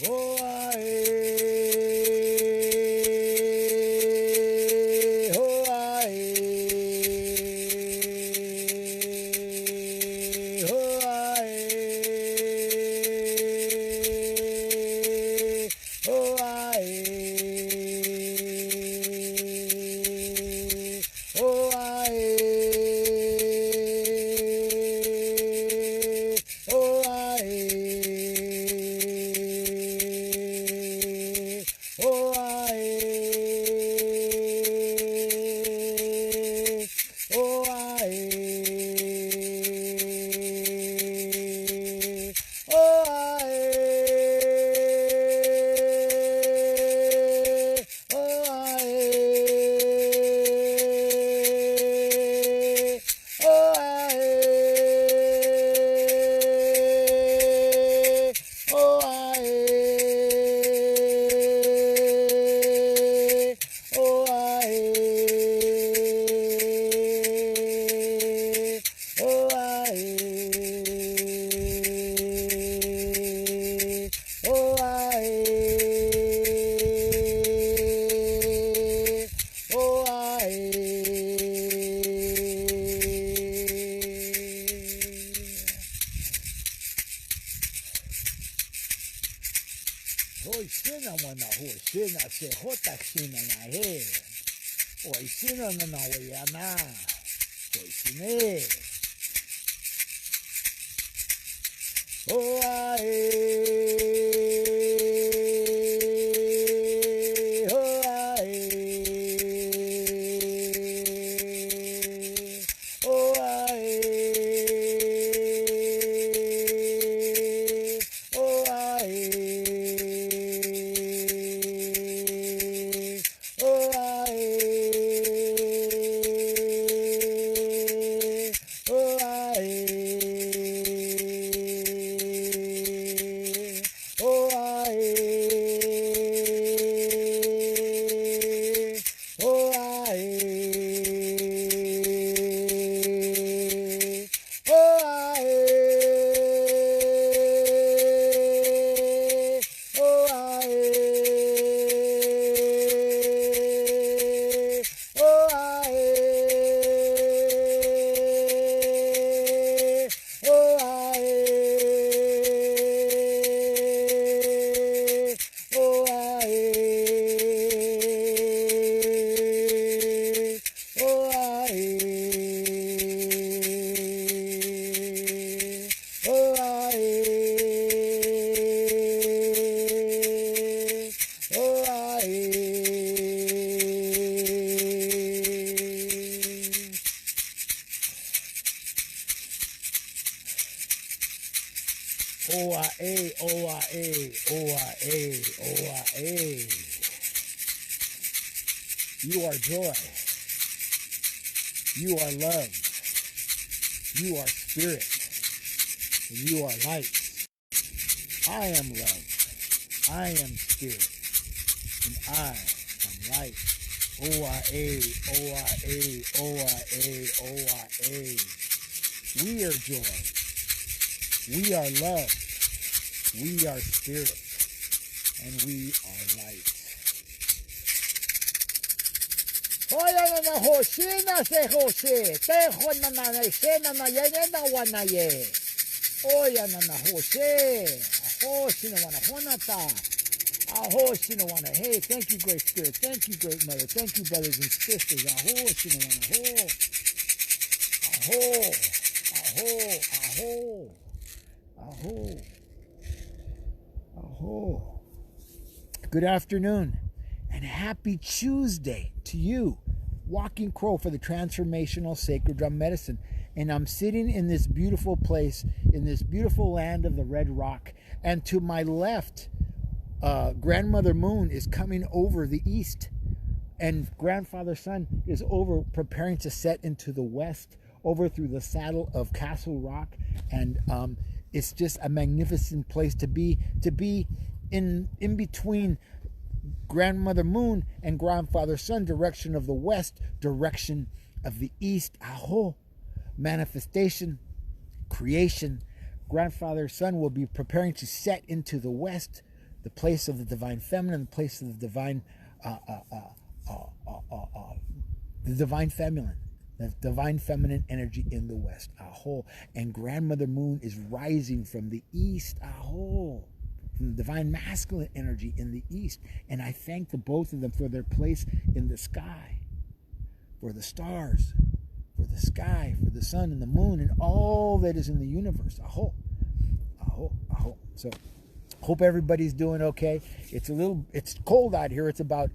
Oh, aye. Oh, aye. Oh, aye. Oh, aye. Oh, aye. Oh, aye. Oh, aye. Oh, aye. Oh, aye. Oh, aye. Oh, aye. Oh, aye. Oh, aye. Oh, aye. Oh, aye. Oh, Hoy sina wana ho sina se hota sina na he. Hoy sina na wayana. Hoy sine. Oh, aye. Oh, aye. Oh, aye. Oh, aye. Oh, aye. Oh, aye. Oh, aye. Oh, aye. Oh, aye. Oh, aye. Oh, aye. Oh, aye. Oh, aye. Oh, aye. Oh, aye. Oh, aye. O-I-A, O-I-A, O-I-A, O-I-A. You are joy. You are love. You are spirit. And you are light. I am love. I am spirit. And I am light. O-I-A, O-I-A, O-I-A, O-I-A. We are joy. We are love. We are spirit. And we are light. Oya na hoshi na se hoshi. Te hona na se na ye na wana ye. Oya na hoshi. Hoshi na wana honata. Ahoshi na wana. Hey, thank you, Great Spirit. Thank you, Great Mother. Thank you, brothers and sisters. Ahoshi na wana. Aho. Aho. Aho. Aho. Aho. Good afternoon and happy Chuesday to you. Walking Crow for the Transformational Sacred Drum Medicine. And I'm sitting in this beautiful place, in this beautiful land of the Red Rock. And to my left, Grandmother Moon is coming over the east. And Grandfather Sun is over preparing to set into the west, over through the saddle of Castle Rock. And it's just a magnificent place to be in between Grandmother Moon and Grandfather Sun, direction of the west, direction of the east. Aho, manifestation, creation. Grandfather Sun will be preparing to set into the west, the place of the divine feminine, the place of the divine feminine. The divine feminine energy in the west, aho. And grandmother moon is rising from the east, aho. From the divine masculine energy in the east. And I thank the both of them for their place in the sky, for the stars, for the sky, for the sun and the moon, and all that is in the universe, aho, aho, aho. So hope everybody's doing okay. It's cold out here. It's about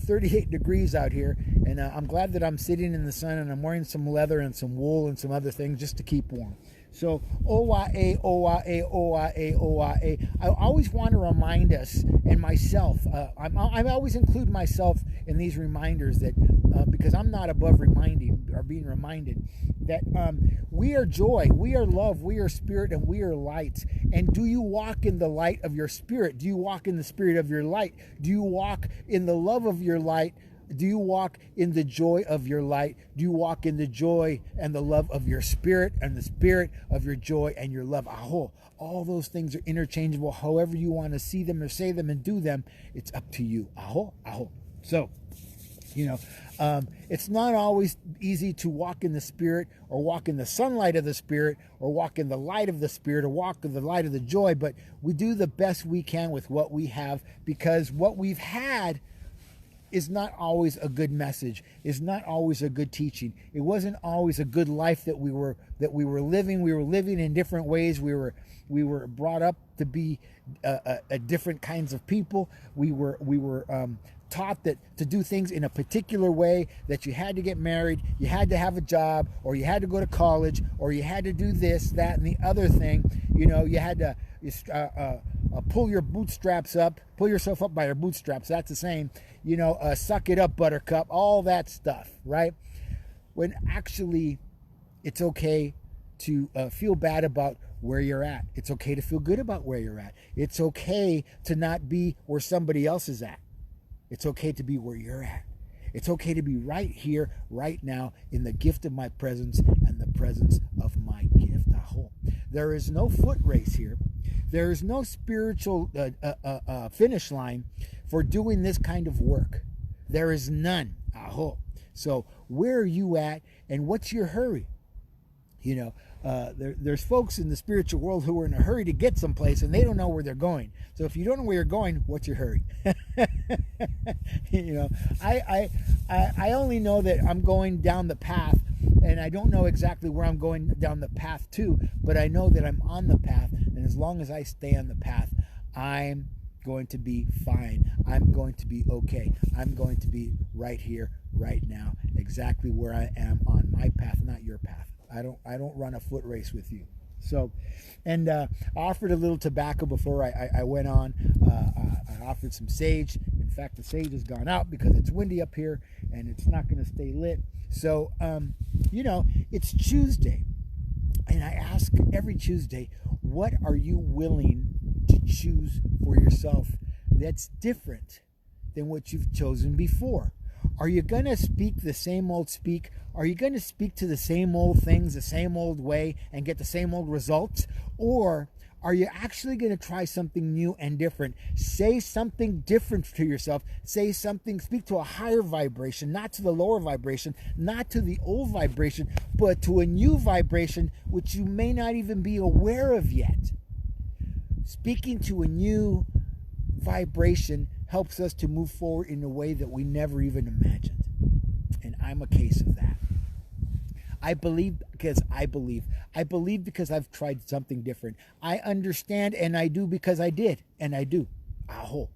38 degrees out here, and I'm glad that I'm sitting in the sun and I'm wearing some leather and some wool and some other things just to keep warm. So OYA, OYA, OYA, OYA. I always want to remind us and myself. I always include myself in these reminders that because I'm not above reminding or being reminded that we are joy, we are love, we are spirit, and we are light. And do you walk in the light of your spirit? Do you walk in the spirit of your light? Do you walk in the love of your light? Do you walk in the joy of your light? Do you walk in the joy and the love of your spirit and the spirit of your joy and your love? Aho. All those things are interchangeable. However you want to see them or say them and do them, it's up to you. Aho, aho. So, it's not always easy to walk in the spirit or walk in the sunlight of the spirit or walk in the light of the spirit or walk in the light of the joy, but we do the best we can with what we have, because what we've had is not always a good message, is not always a good teaching. It wasn't always a good life that we were living. We were living in different ways. We were brought up to be different kinds of people. We were taught that to do things in a particular way, that you had to get married, you had to have a job, or you had to go to college, or you had to do this, that, and the other thing. You had to pull your bootstraps up, pull yourself up by your bootstraps. That's the same. Suck it up, buttercup, all that stuff, right? When actually it's okay to feel bad about where you're at. It's okay to feel good about where you're at. It's okay to not be where somebody else is at. It's okay to be where you're at. It's okay to be right here, right now, in the gift of my presence and the presence of my gift. Aho. There is no foot race here. There is no spiritual finish line for doing this kind of work. There is none. Aho. So where are you at, and what's your hurry? There's folks in the spiritual world who are in a hurry to get someplace, and they don't know where they're going. So if you don't know where you're going, what's your hurry? I only know that I'm going down the path, and I don't know exactly where I'm going down the path to, but I know that I'm on the path, and as long as I stay on the path, I'm going to be fine. I'm going to be okay. I'm going to be right here, right now, exactly where I am on my path, not your path. I don't run a foot race with you. So, and I offered a little tobacco before I went on. I offered some sage. In fact, the sage has gone out because it's windy up here and it's not going to stay lit. So, it's Tuesday, and I ask every Tuesday, what are you willing to choose for yourself that's different than what you've chosen before? Are you going to speak the same old speak? Are you going to speak to the same old things the same old way and get the same old results? Or are you actually going to try something new and different? Say something different to yourself. Say something, speak to a higher vibration, not to the lower vibration, not to the old vibration, but to a new vibration which you may not even be aware of yet. Speaking to a new vibration helps us to move forward in a way that we never even imagined. And I'm a case of that. I believe because I believe. I believe because I've tried something different. I understand, and I do because I did, and I do. Aho.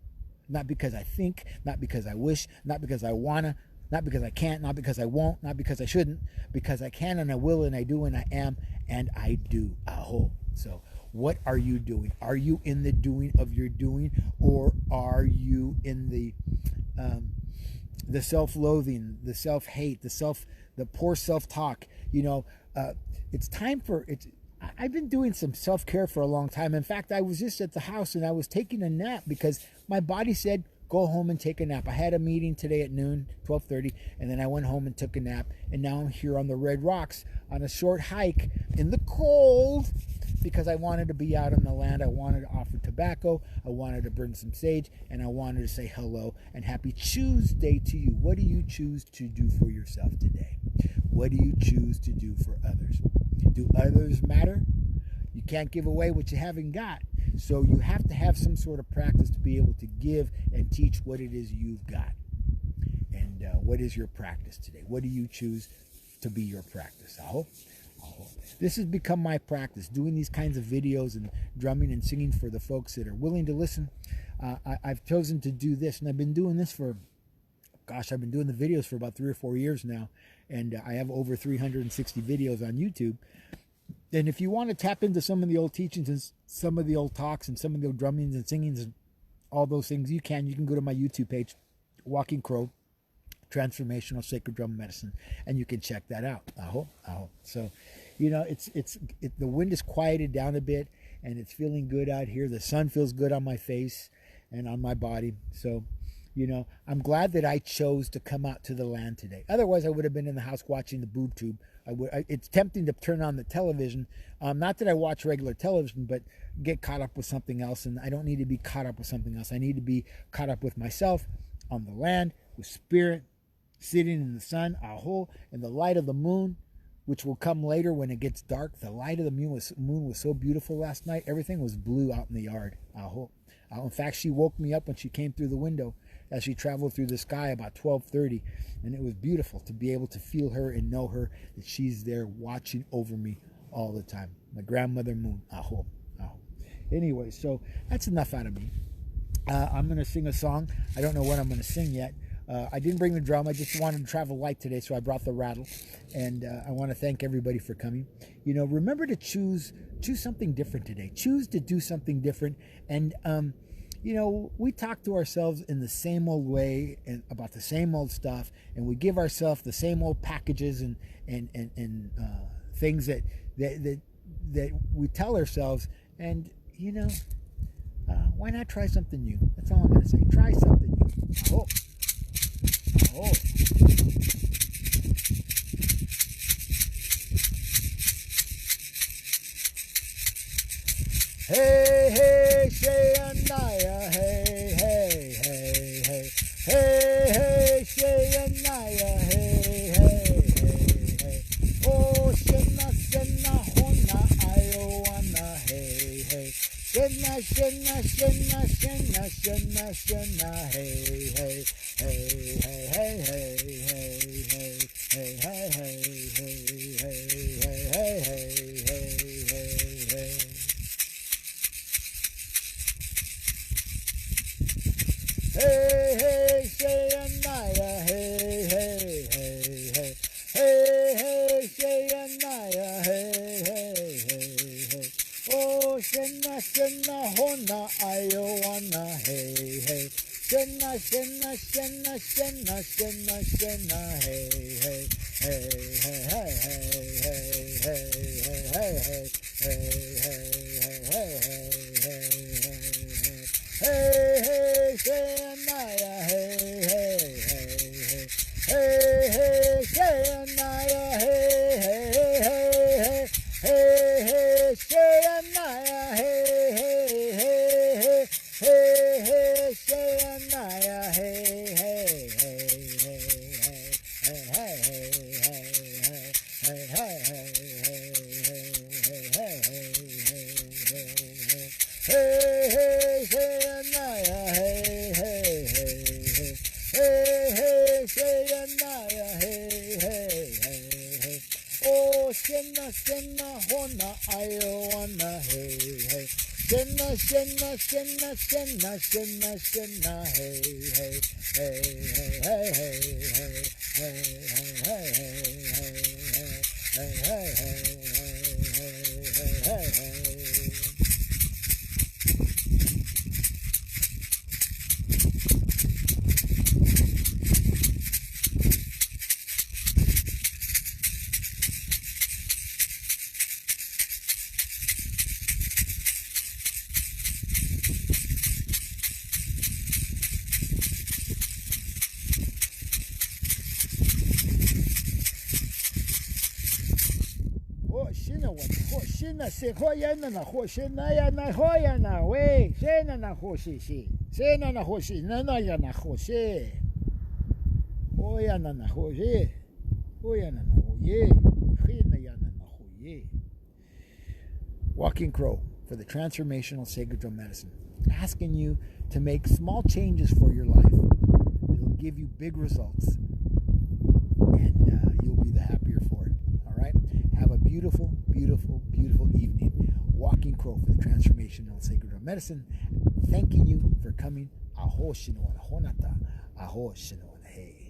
Not because I think, not because I wish, not because I wanna, not because I can't, not because I won't, not because I shouldn't, because I can and I will and I do and I am and I do. Aho. So what are you doing? Are you in the doing of your doing, or are you in the self-loathing, the self-hate, the poor self-talk? It's time for it. I've been doing some self-care for a long time. In fact, I was just at the house and I was taking a nap because my body said, go home and take a nap. I had a meeting today at noon, 12:30, and then I went home and took a nap. And now I'm here on the Red Rocks on a short hike in the cold because I wanted to be out on the land. I wanted to offer tobacco. I wanted to burn some sage, and I wanted to say hello and happy Tuesday to you. What do you choose to do for yourself today? What do you choose to do for others? Do others matter? You can't give away what you haven't got. So you have to have some sort of practice to be able to give and teach what it is you've got. And what is your practice today? What do you choose to be your practice? I hope. This has become my practice, doing these kinds of videos and drumming and singing for the folks that are willing to listen. I've chosen to do this, and I've been doing this for, I've been doing the videos for about 3 or 4 years now, and I have over 360 videos on YouTube. And if you want to tap into some of the old teachings and some of the old talks and some of the old drummings and singings and all those things, you can go to my YouTube page, Walking Crow, Transformational Sacred Drum Medicine, and you can check that out. I hope. So, the wind is quieted down a bit, and it's feeling good out here. The sun feels good on my face and on my body. So, I'm glad that I chose to come out to the land today. Otherwise, I would have been in the house watching the boob tube. It's tempting to turn on the television. Not that I watch regular television, but get caught up with something else. And I don't need to be caught up with something else. I need to be caught up with myself, on the land, with spirit, sitting in the sun, in the light of the moon, which will come later when it gets dark. The light of the moon was so beautiful last night. Everything was blue out in the yard. In fact, she woke me up when she came through the window as she traveled through the sky about 12:30, and it was beautiful to be able to feel her and know her, that she's there watching over me all the time. My grandmother moon. Anyway, so that's enough out of me. I'm going to sing a song. I don't know what I'm going to sing yet. I didn't bring the drum. I just wanted to travel light today, so I brought the rattle. And I want to thank everybody for coming. Remember to choose something different today. Choose to do something different. And we talk to ourselves in the same old way and about the same old stuff, and we give ourselves the same old packages and things that we tell ourselves. And why not try something new? That's all I'm going to say. Try something new. Hey, hey, Shayaniah, hey, hey, hey, hey. Hey, hey, Shayaniah, hey, hey, hey, hey. Oh, Shena, Shena, Hona, Iowana, hey, hey. Shena, Shena, Shena, Shena, Shena, Shena, hey, hey. Hey, hey, hey, hey, hey, hey, hey, hey, hey, hey, hey, hey, hey, hey, hey. Hey, hey, Shayaniah, hey, hey, hey, hey. Hey, hey, Shayaniah, hey, hey, hey, hey. Oh, Shena, Shena, Hona, Iowana, hey, hey. Shena, Shena, Shena, Shena, Shena, Shena, hey, hey, hey, hey, hey, hey, hey, hey, hey, hey, hey, hey, Shania, hey, hey, hey, hey, hey, Shania, hey, hey, hey, hey, hey, Shania, hey, hey, hey, hey, hey, Shania, hey, hey, Shena, Shena, Hona, Iowana, hey, hey. Shena, Shena, Shena, Shena, Shena, Shena, hey, hey, hey, hey, hey, hey, hey, hey, hey, Shina Sehoyana Hoshinayana Hoyana, way, Shenana Hoshi, Senana Hoshi, Nanayana Hoshi, Hoyana Hoye, Hoyana Hoye, Hinayana Hoye. Walking Crow for the Transformational Sacred Drum Medicine, asking you to make small changes for your life. It'll give you big results, and you'll be the happier for it. All right? Have a beautiful, beautiful, beautiful evening. Walking Crow for the Transformational Sacred Drum Medicine, thanking you for coming. Aho shino honata, aho shino hey.